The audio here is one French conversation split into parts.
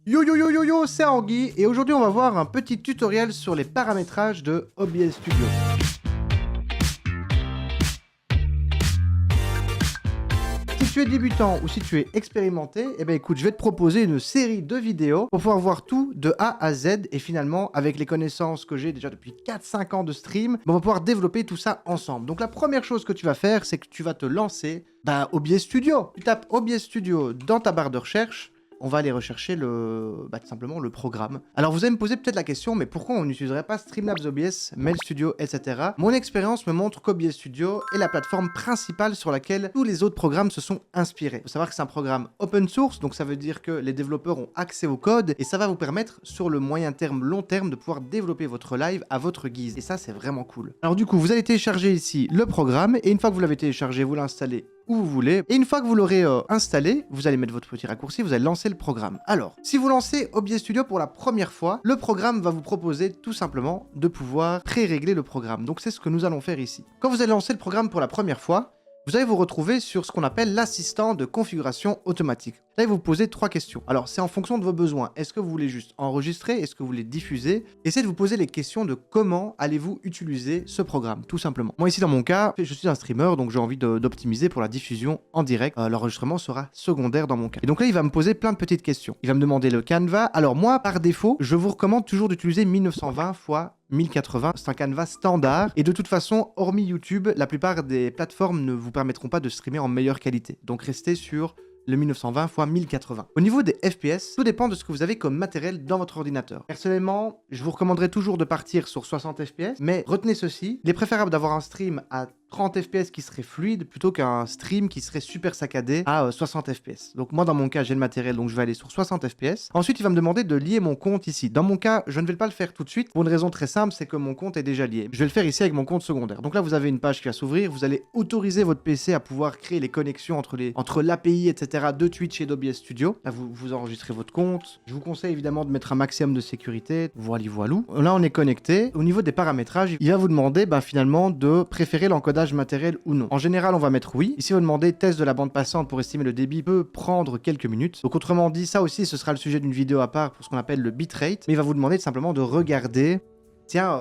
Yo yo yo yo yo, c'est Anguille et aujourd'hui on va voir un petit tutoriel sur les paramétrages de OBS Studio. Si tu es débutant ou si tu es expérimenté, eh ben écoute, je vais te proposer une série de vidéos pour pouvoir voir tout de A à Z et finalement, avec les connaissances que j'ai déjà depuis 4-5 ans de stream, on va pouvoir développer tout ça ensemble. Donc la première chose que tu vas faire, c'est que tu vas te lancer OBS Studio. Tu tapes OBS Studio dans ta barre de recherche. On va aller rechercher tout simplement le programme. Alors vous allez me poser peut-être la question, mais pourquoi on n'utiliserait pas Streamlabs OBS, Mail Studio, etc. Mon expérience me montre qu'OBS Studio est la plateforme principale sur laquelle tous les autres programmes se sont inspirés. Il faut savoir que c'est un programme open source, donc ça veut dire que les développeurs ont accès au code, et ça va vous permettre, sur le moyen terme, long terme, de pouvoir développer votre live à votre guise. Et ça, c'est vraiment cool. Alors du coup, vous allez télécharger ici le programme, et une fois que vous l'avez téléchargé, vous l'installez où vous voulez. Et une fois que vous l'aurez installé, vous allez mettre votre petit raccourci, vous allez lancer le programme. Alors, si vous lancez OBS Studio pour la première fois, le programme va vous proposer tout simplement de pouvoir pré-régler le programme. Donc c'est ce que nous allons faire ici. Quand vous allez lancer le programme pour la première fois, vous allez vous retrouver sur ce qu'on appelle l'assistant de configuration automatique. Là, il va vous poser 3 questions. Alors, c'est en fonction de vos besoins. Est-ce que vous voulez juste enregistrer? Est-ce que vous voulez diffuser? Essayez de vous poser les questions de comment allez-vous utiliser ce programme, tout simplement. Moi, ici, dans mon cas, je suis un streamer, donc j'ai envie d'optimiser pour la diffusion en direct. L'enregistrement sera secondaire dans mon cas. Et donc là, il va me poser plein de petites questions. Il va me demander le canevas. Alors moi, par défaut, je vous recommande toujours d'utiliser 1920 x 1080, c'est un canevas standard, et de toute façon, hormis YouTube, la plupart des plateformes ne vous permettront pas de streamer en meilleure qualité. Donc restez sur le 1920 x 1080. Au niveau des FPS, tout dépend de ce que vous avez comme matériel dans votre ordinateur. Personnellement, je vous recommanderais toujours de partir sur 60 FPS, mais retenez ceci, il est préférable d'avoir un stream à 30 FPS qui serait fluide plutôt qu'un stream qui serait super saccadé à 60 FPS. Donc moi dans mon cas j'ai le matériel donc je vais aller sur 60 FPS. Ensuite il va me demander de lier mon compte ici. Dans mon cas je ne vais pas le faire tout de suite pour une raison très simple, c'est que mon compte est déjà lié. Je vais le faire ici avec mon compte secondaire. Donc là vous avez une page qui va s'ouvrir, vous allez autoriser votre PC à pouvoir créer les connexions entre l'API etc. de Twitch et d'OBS Studio. Là vous enregistrez votre compte. Je vous conseille évidemment de mettre un maximum de sécurité. Voilou. Là on est connecté. Au niveau des paramétrages, il va vous demander finalement de préférer l'encodage matériel ou non. En général, on va mettre oui. Ici, on va demander test de la bande passante pour estimer le débit peut prendre quelques minutes. Donc, autrement dit, ça aussi, ce sera le sujet d'une vidéo à part pour ce qu'on appelle le bitrate. Mais il va vous demander simplement de regarder, tiens,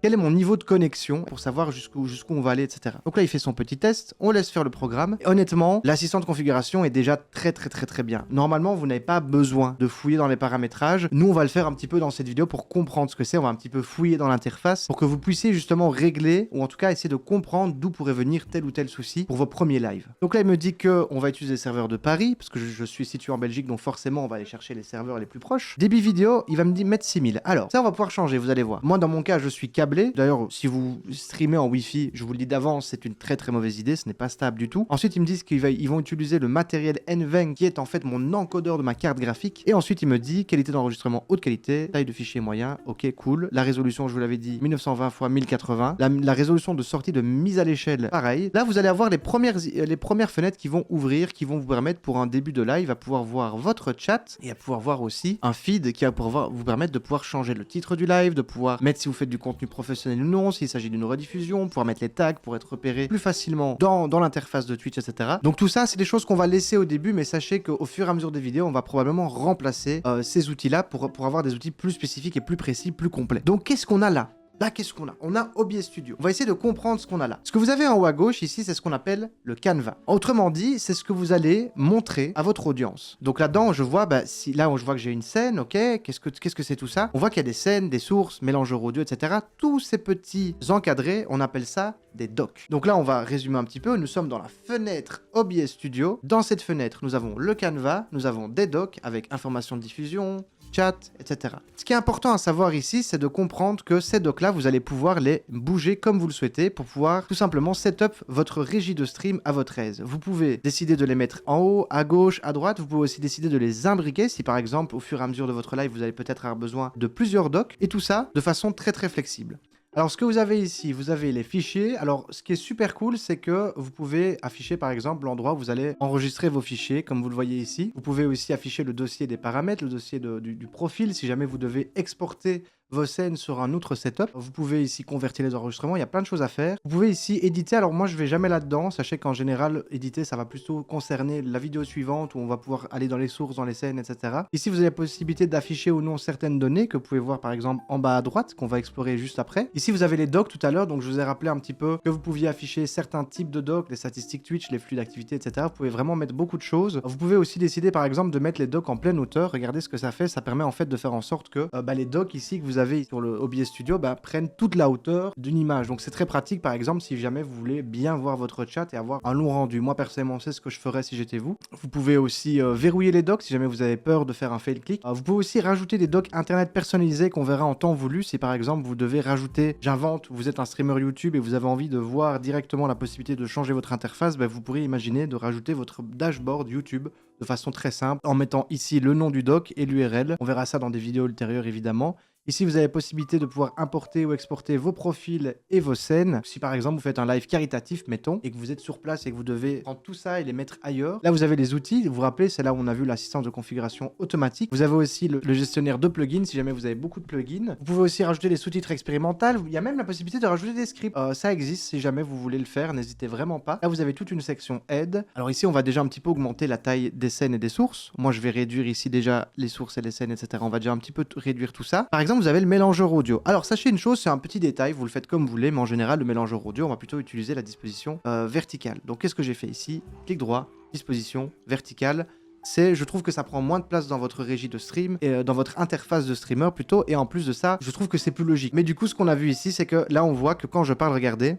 quel est mon niveau de connexion pour savoir jusqu'où on va aller, etc. Donc là, il fait son petit test, on laisse faire le programme. Et honnêtement, l'assistant de configuration est déjà très bien. Normalement, vous n'avez pas besoin de fouiller dans les paramétrages. Nous, on va le faire un petit peu dans cette vidéo pour comprendre ce que c'est. On va un petit peu fouiller dans l'interface pour que vous puissiez justement régler ou en tout cas essayer de comprendre d'où pourrait venir tel ou tel souci pour vos premiers lives. Donc là, il me dit qu'on va utiliser les serveurs de Paris parce que je suis situé en Belgique, donc forcément, on va aller chercher les serveurs les plus proches. Débit vidéo, il va me dire mettre 6000. Alors, ça, on va pouvoir changer, vous allez voir. Moi, dans mon cas, je suis câblé. D'ailleurs, si vous streamez en Wi-Fi, je vous le dis d'avance, c'est une très mauvaise idée, ce n'est pas stable du tout. Ensuite, ils me disent qu'ils vont utiliser le matériel NVENC qui est en fait mon encodeur de ma carte graphique. Et ensuite, il me dit qualité d'enregistrement haute qualité, taille de fichier moyen, ok, cool. La résolution, je vous l'avais dit, 1920 x 1080. La résolution de sortie de mise à l'échelle, pareil. Là, vous allez avoir les premières fenêtres qui vont ouvrir, qui vont vous permettre pour un début de live à pouvoir voir votre chat et à pouvoir voir aussi un feed qui va pouvoir vous permettre de pouvoir changer le titre du live, de pouvoir mettre si vous faites du contenu professionnel ou non, s'il s'agit d'une rediffusion, pouvoir mettre les tags pour être repéré plus facilement dans l'interface de Twitch, etc. Donc tout ça, c'est des choses qu'on va laisser au début, mais sachez qu'au fur et à mesure des vidéos, on va probablement remplacer ces outils-là pour avoir des outils plus spécifiques et plus précis, plus complets. Donc qu'est-ce qu'on a là? Là, qu'est-ce qu'on a? On a OBS Studio. On va essayer de comprendre ce qu'on a là. Ce que vous avez en haut à gauche ici, c'est ce qu'on appelle le canevas. Autrement dit, c'est ce que vous allez montrer à votre audience. Donc là-dedans, je vois, si là, je vois que j'ai une scène, ok, qu'est-ce que c'est tout ça? On voit qu'il y a des scènes, des sources, mélangeurs audio, etc. Tous ces petits encadrés, on appelle ça des docs. Donc là, on va résumer un petit peu. Nous sommes dans la fenêtre OBS Studio. Dans cette fenêtre, nous avons le canevas, nous avons des docs avec information de diffusion, chat, etc. Ce qui est important à savoir ici, c'est de comprendre que ces docs-là, vous allez pouvoir les bouger comme vous le souhaitez pour pouvoir tout simplement setup votre régie de stream à votre aise. Vous pouvez décider de les mettre en haut, à gauche, à droite. Vous pouvez aussi décider de les imbriquer si par exemple, au fur et à mesure de votre live, vous allez peut-être avoir besoin de plusieurs docs et tout ça de façon très flexible. Alors, ce que vous avez ici, vous avez les fichiers. Alors, ce qui est super cool, c'est que vous pouvez afficher, par exemple, l'endroit où vous allez enregistrer vos fichiers, comme vous le voyez ici. Vous pouvez aussi afficher le dossier des paramètres, le dossier du profil, si jamais vous devez exporter vos scènes sur un autre setup. Vous pouvez ici convertir les enregistrements, il y a plein de choses à faire. Vous pouvez ici éditer, alors moi je vais jamais là-dedans, sachez qu'en général, éditer ça va plutôt concerner la vidéo suivante où on va pouvoir aller dans les sources, dans les scènes, etc. Ici vous avez la possibilité d'afficher ou non certaines données que vous pouvez voir par exemple en bas à droite, qu'on va explorer juste après. Ici vous avez les docs tout à l'heure, donc je vous ai rappelé un petit peu que vous pouviez afficher certains types de docs, les statistiques Twitch, les flux d'activité, etc. Vous pouvez vraiment mettre beaucoup de choses. Vous pouvez aussi décider par exemple de mettre les docs en pleine hauteur. Regardez ce que ça fait, ça permet en fait de faire en sorte que les docs ici que vous avez sur le OBS Studio prennent toute la hauteur d'une image. Donc c'est très pratique par exemple si jamais vous voulez bien voir votre chat et avoir un long rendu. Moi personnellement c'est ce que je ferais si j'étais vous. Vous pouvez aussi verrouiller les docs si jamais vous avez peur de faire un fail click. Vous pouvez aussi rajouter des docs internet personnalisés qu'on verra en temps voulu. Si par exemple vous devez rajouter, j'invente, vous êtes un streamer YouTube et vous avez envie de voir directement la possibilité de changer votre interface, vous pourriez imaginer de rajouter votre dashboard YouTube de façon très simple en mettant ici le nom du doc et l'URL. On verra ça dans des vidéos ultérieures évidemment. Ici, vous avez la possibilité de pouvoir importer ou exporter vos profils et vos scènes. Si par exemple, vous faites un live caritatif, mettons, et que vous êtes sur place et que vous devez prendre tout ça et les mettre ailleurs, là, vous avez les outils. Vous vous rappelez, c'est là où on a vu l'assistance de configuration automatique. Vous avez aussi le gestionnaire de plugins, si jamais vous avez beaucoup de plugins. Vous pouvez aussi rajouter des sous-titres expérimentaux. Il y a même la possibilité de rajouter des scripts. Ça existe, si jamais vous voulez le faire, n'hésitez vraiment pas. Là, vous avez toute une section aide. Alors ici, on va déjà un petit peu augmenter la taille des scènes et des sources. Moi, je vais réduire ici déjà les sources et les scènes, etc. On va déjà un petit peu réduire tout ça. Par exemple, vous avez le mélangeur audio. Alors sachez une chose, c'est un petit détail, vous le faites comme vous voulez, mais en général le mélangeur audio, on va plutôt utiliser la disposition verticale. Donc qu'est-ce que j'ai fait ici? Clic droit, disposition verticale. Je trouve que ça prend moins de place dans votre régie de stream et dans votre interface de streamer plutôt, et en plus de ça, je trouve que c'est plus logique. Mais du coup, ce qu'on a vu ici, c'est que là on voit que quand je parle, regardez,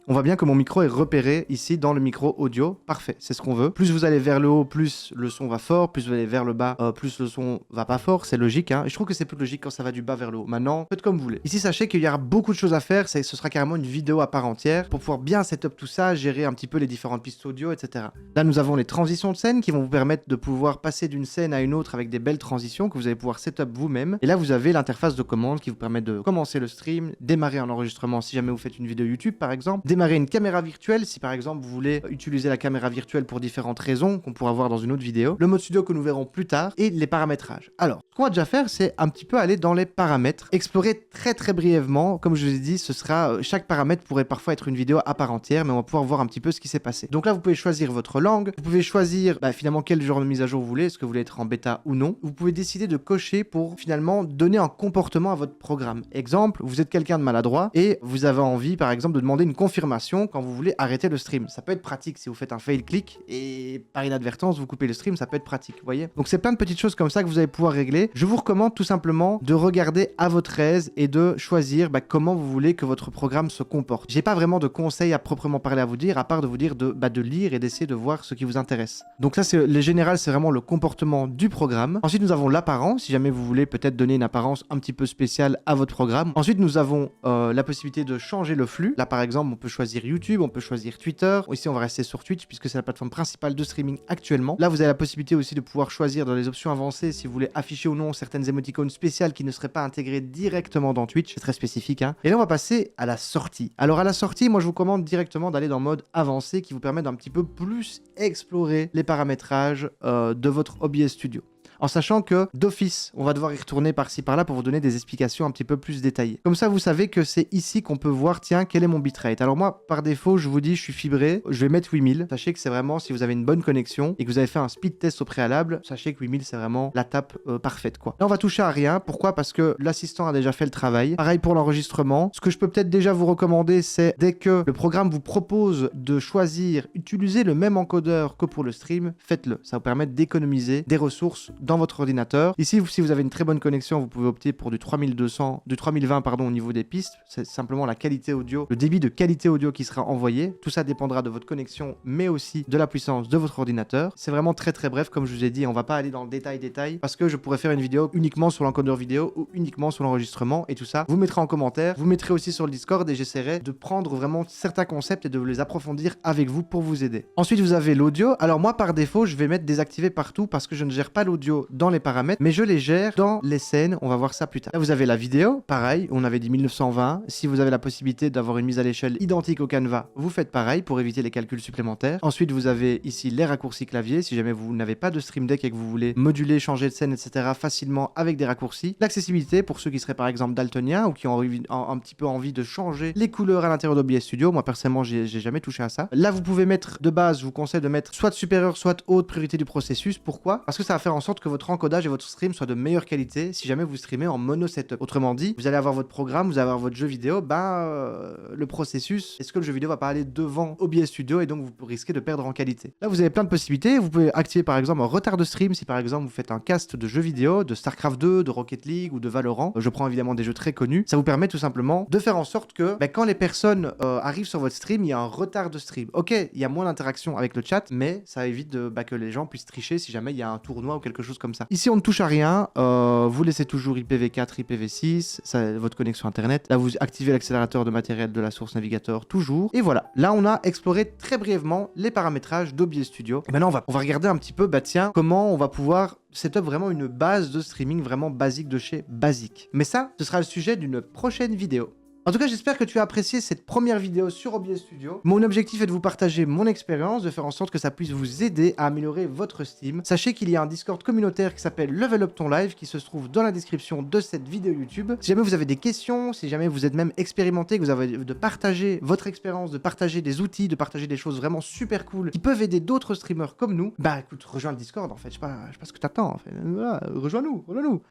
on voit bien que mon micro est repéré ici dans le micro audio. Parfait, c'est ce qu'on veut. Plus vous allez vers le haut, plus le son va fort. Plus vous allez vers le bas, plus le son va pas fort. C'est logique, hein. Et je trouve que c'est plus logique quand ça va du bas vers le haut. Maintenant, faites comme vous voulez. Ici, sachez qu'il y aura beaucoup de choses à faire. Ce sera carrément une vidéo à part entière pour pouvoir bien setup tout ça, gérer un petit peu les différentes pistes audio, etc. Là, nous avons les transitions de scène qui vont vous permettre de pouvoir passer d'une scène à une autre avec des belles transitions que vous allez pouvoir setup vous-même. Et là, vous avez l'interface de commande qui vous permet de commencer le stream, démarrer un enregistrement si jamais vous faites une vidéo YouTube, par exemple, démarrer une caméra virtuelle si par exemple vous voulez utiliser la caméra virtuelle pour différentes raisons qu'on pourra voir dans une autre vidéo, le mode studio que nous verrons plus tard et les paramétrages. Alors, ce qu'on va déjà faire, c'est un petit peu aller dans les paramètres, explorer très brièvement. Comme je vous ai dit, ce sera chaque paramètre pourrait parfois être une vidéo à part entière, mais on va pouvoir voir un petit peu ce qui s'est passé. Donc là, vous pouvez choisir votre langue, vous pouvez choisir finalement quel genre de mise à jour vous voulez, est-ce que vous voulez être en bêta ou non. Vous pouvez décider de cocher pour finalement donner un comportement à votre programme. Exemple, vous êtes quelqu'un de maladroit et vous avez envie par exemple de demander une confirmation quand vous voulez arrêter le stream. Ça peut être pratique si vous faites un fail click et par inadvertance vous coupez le stream, ça peut être pratique, vous voyez. Donc c'est plein de petites choses comme ça que vous allez pouvoir régler. Je vous recommande tout simplement de regarder à votre aise et de choisir comment vous voulez que votre programme se comporte. J'ai pas vraiment de conseils à proprement parler à vous dire, à part de vous dire de lire et d'essayer de voir ce qui vous intéresse. Donc ça, c'est les générales, c'est vraiment le comportement du programme. Ensuite, nous avons l'apparence, si jamais vous voulez peut-être donner une apparence un petit peu spéciale à votre programme. Ensuite, nous avons la possibilité de changer le flux. Là, par exemple, on peut choisir YouTube, on peut choisir Twitter. Ici, on va rester sur Twitch puisque c'est la plateforme principale de streaming actuellement. Là, vous avez la possibilité aussi de pouvoir choisir dans les options avancées si vous voulez afficher ou non certaines émoticônes spéciales qui ne seraient pas intégrées directement dans Twitch. C'est très spécifique, hein. Et là, on va passer à la sortie. Alors, à la sortie, moi, je vous recommande directement d'aller dans mode avancé qui vous permet d'un petit peu plus explorer les paramétrages de votre OBS Studio. En sachant que d'office, on va devoir y retourner par-ci par-là pour vous donner des explications un petit peu plus détaillées. Comme ça, vous savez que c'est ici qu'on peut voir, tiens, quel est mon bitrate. Alors moi, par défaut, je vous dis, je suis fibré, je vais mettre 8000. Sachez que c'est vraiment, si vous avez une bonne connexion et que vous avez fait un speed test au préalable, sachez que 8000, c'est vraiment la tape parfaite, quoi. Là, on va toucher à rien. Pourquoi? Parce que l'assistant a déjà fait le travail. Pareil pour l'enregistrement. Ce que je peux peut-être déjà vous recommander, c'est dès que le programme vous propose de choisir, utiliser le même encodeur que pour le stream, faites-le. Ça vous permet d'économiser des ressources dans votre ordinateur. Ici, si vous avez une très bonne connexion, vous pouvez opter pour du 3020 pardon, au niveau des pistes. C'est simplement la qualité audio, le débit de qualité audio qui sera envoyé. Tout ça dépendra de votre connexion, mais aussi de la puissance de votre ordinateur. C'est vraiment très bref, comme je vous ai dit. On va pas aller dans le détail parce que je pourrais faire une vidéo uniquement sur l'encodeur vidéo ou uniquement sur l'enregistrement et tout ça. Vous mettrez en commentaire, vous mettrez aussi sur le Discord et j'essaierai de prendre vraiment certains concepts et de les approfondir avec vous pour vous aider. Ensuite, vous avez l'audio. Alors moi, par défaut, je vais mettre désactivé partout parce que je ne gère pas l'audio Studio dans les paramètres, mais je les gère dans les scènes. On va voir ça plus tard. Là, vous avez la vidéo, pareil, on avait dit 1920. Si vous avez la possibilité d'avoir une mise à l'échelle identique au Canva, vous faites pareil pour éviter les calculs supplémentaires. Ensuite, vous avez ici les raccourcis clavier. Si jamais vous n'avez pas de Stream Deck et que vous voulez moduler, changer de scène, etc. facilement avec des raccourcis. L'accessibilité pour ceux qui seraient par exemple daltoniens ou qui ont un petit peu envie de changer les couleurs à l'intérieur d'OBS Studio. Moi, personnellement, j'ai jamais touché à ça. Là, vous pouvez mettre de base, je vous conseille de mettre soit supérieur, soit haute priorité du processus. Pourquoi? Parce que ça va faire en sorte que votre encodage et votre stream soient de meilleure qualité si jamais vous streamez en mono setup. Autrement dit, vous allez avoir votre programme, vous allez avoir votre jeu vidéo, le processus, est-ce que le jeu vidéo va pas aller devant OBS Studio et donc vous risquez de perdre en qualité. Là, vous avez plein de possibilités. Vous pouvez activer par exemple un retard de stream si par exemple vous faites un cast de jeux vidéo, de StarCraft 2, de Rocket League ou de Valorant. Je prends évidemment des jeux très connus. Ça vous permet tout simplement de faire en sorte que quand les personnes arrivent sur votre stream, il y a un retard de stream. Ok, il y a moins d'interaction avec le chat, mais ça évite que les gens puissent tricher si jamais il y a un tournoi ou quelque chose comme ça. Ici, on ne touche à rien. Vous laissez toujours IPv4, IPv6, votre connexion internet. Là, vous activez l'accélérateur de matériel de la source navigateur toujours. Et voilà. Là, on a exploré très brièvement les paramétrages d'OBS Studio. Et maintenant, on va regarder un petit peu, tiens, comment on va pouvoir setup vraiment une base de streaming vraiment basique de chez Basic. Mais ça, ce sera le sujet d'une prochaine vidéo. En tout cas, j'espère que tu as apprécié cette première vidéo sur OBS Studio. Mon objectif est de vous partager mon expérience, de faire en sorte que ça puisse vous aider à améliorer votre Steam. Sachez qu'il y a un Discord communautaire qui s'appelle Level Up Ton Live qui se trouve dans la description de cette vidéo YouTube. Si jamais vous avez des questions, si jamais vous êtes même expérimenté, que vous avez de partager votre expérience, de partager des outils, de partager des choses vraiment super cool qui peuvent aider d'autres streamers comme nous, écoute, rejoins le Discord en fait, je sais pas ce que t'attends en fait. Voilà, rejoins-nous.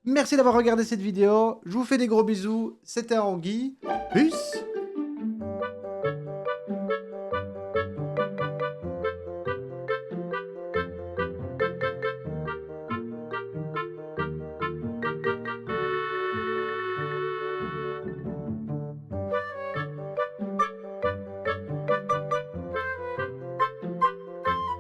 Merci d'avoir regardé cette vidéo, je vous fais des gros bisous, c'était Anguille. Peace.